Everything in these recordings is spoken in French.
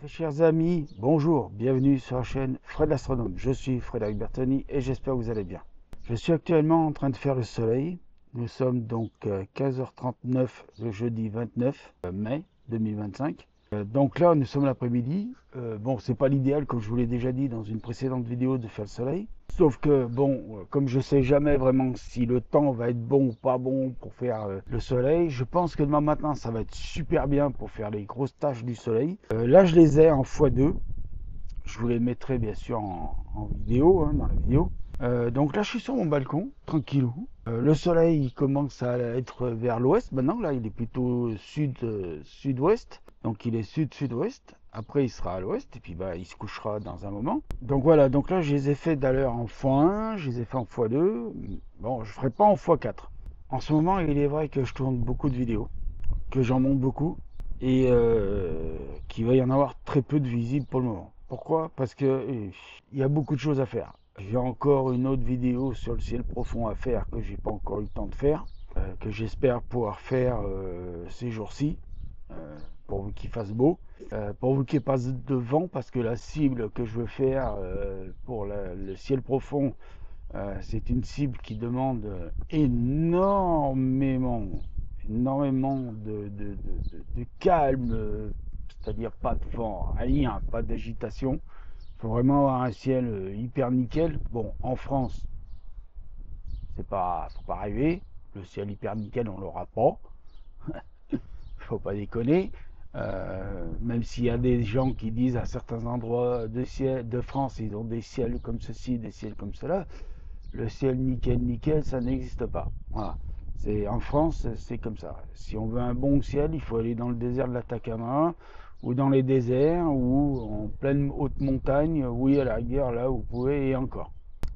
Très chers amis, bonjour, bienvenue sur la chaîne Fred l'Astronome. Je suis Frédéric Bertoni et j'espère que vous allez bien. Je suis actuellement en train de faire le soleil. Nous sommes donc 15h39 le jeudi 29 mai 2025. Donc là, nous sommes l'après-midi. Bon, c'est pas l'idéal, comme je vous l'ai déjà dit dans une précédente vidéo, de faire le soleil. Sauf que, bon, comme je sais jamais vraiment si le temps va être bon ou pas bon pour faire le soleil, je pense que demain matin, ça va être super bien pour faire les grosses tâches du soleil. Là, je les ai en x2. Je vous les mettrai bien sûr en vidéo, hein, dans la vidéo. Donc là, je suis sur mon balcon, tranquillou. Le soleil il commence à être vers l'ouest. Maintenant, là, il est plutôt sud-ouest. Donc, il est sud-sud-ouest. Après, il sera à l'ouest. Et puis, bah, il se couchera dans un moment. Donc, voilà. Donc là, je les ai fait d'ailleurs en x1. Je les ai fait en x2. Bon, je ne ferai pas en x4. En ce moment, il est vrai que je tourne beaucoup de vidéos. Que j'en monte beaucoup. Et qu'il va y en avoir très peu de visibles pour le moment. Pourquoi? Parce que il y a beaucoup de choses à faire. J'ai encore une autre vidéo sur le ciel profond à faire que j'ai pas encore eu le temps de faire, que j'espère pouvoir faire ces jours-ci, pourvu qu'il fasse beau, pourvu qu'il n'y ait pas de vent, parce que la cible que je veux faire pour le ciel profond, c'est une cible qui demande énormément de calme, c'est-à-dire pas de vent, rien, pas d'agitation. Il faut vraiment avoir un ciel hyper nickel. Bon, en France, faut pas rêver. Le ciel hyper nickel, on l'aura pas. Faut pas déconner. Même s'il y a des gens qui disent à certains endroits de France, ils ont des ciels comme ceci, des ciels comme cela. Le ciel nickel, ça n'existe pas. Voilà. En France, c'est comme ça. Si on veut un bon ciel, il faut aller dans le désert de l'Atacama, ou dans les déserts, ou en pleine haute montagne, oui, à la rigueur, là où vous pouvez, et encore.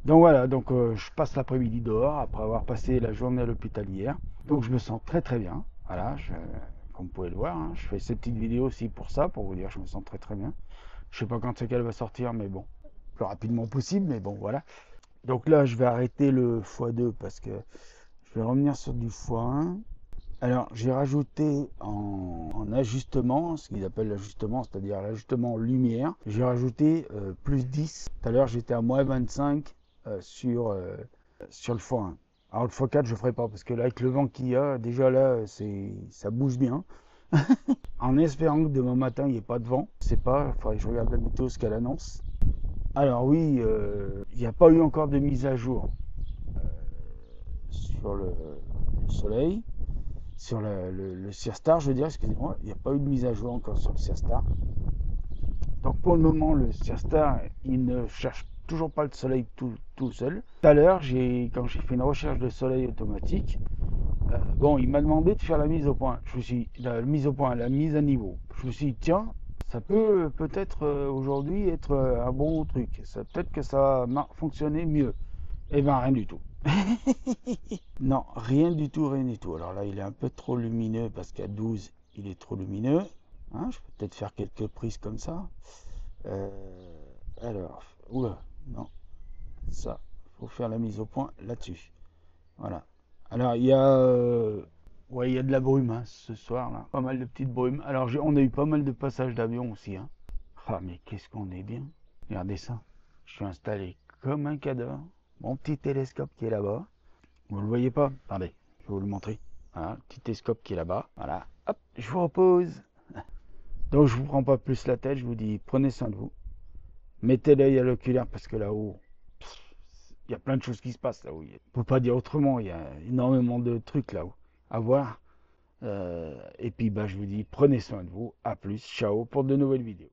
Donc voilà, donc je passe l'après-midi dehors, après avoir passé la journée à l'hôpital hier. Donc je me sens très très bien. Voilà, comme vous pouvez le voir, hein, je fais cette petite vidéo aussi pour ça, pour vous dire que je me sens très très bien. Je sais pas quand c'est qu'elle va sortir, mais bon, le plus rapidement possible, mais bon, voilà. Donc là, je vais arrêter le x2 parce que je vais revenir sur du x1. Alors, j'ai rajouté en ajustement, ce qu'ils appellent l'ajustement, c'est-à-dire l'ajustement lumière, j'ai rajouté plus 10. Tout à l'heure, j'étais à moins 25 sur le x1. Alors, le x4, je ne ferai pas parce que là, avec le vent qu'il y a, déjà là, ça bouge bien. En espérant que demain matin, il n'y ait pas de vent. Je sais pas, il faudrait que je regarde la météo, ce qu'elle annonce. Alors oui, il n'y a pas eu encore de mise à jour sur le soleil, sur le Searstar, je veux dire, excusez-moi, il n'y a pas eu de mise à jour encore sur le Searstar. Donc pour le moment, le Searstar, il ne cherche toujours pas le soleil tout seul. Tout à l'heure, quand j'ai fait une recherche de soleil automatique, bon, il m'a demandé de faire la mise au point. La mise au point, la mise à niveau. Je me suis dit, tiens, ça peut-être aujourd'hui être un bon truc. Peut-être que ça va fonctionner mieux. Eh ben rien du tout. Non, rien du tout, rien du tout. Alors là, il est un peu trop lumineux parce qu'à 12, il est trop lumineux. Hein, je peux peut-être faire quelques prises comme ça. Euh, alors, oula, non, ça, faut faire la mise au point là-dessus. Voilà. Alors, ouais, il y a de la brume hein, ce soir, là. Pas mal de petites brumes. Alors, on a eu pas mal de passages d'avion aussi. Hein. Ah, mais qu'est-ce qu'on est bien. Regardez ça. Je suis installé comme un cadavre. Mon petit télescope qui est là-bas. Vous le voyez pas? Attendez, je vais vous le montrer. Voilà, petit télescope qui est là-bas. Voilà. Hop, je vous repose. Donc, je vous prends pas plus la tête. Je vous dis, prenez soin de vous. Mettez l'œil à l'oculaire parce que là-haut, il y a plein de choses qui se passent là-haut. On peut pas dire autrement. Il y a énormément de trucs là-haut à voir. Et puis, bah, je vous dis, prenez soin de vous. À plus. Ciao pour de nouvelles vidéos.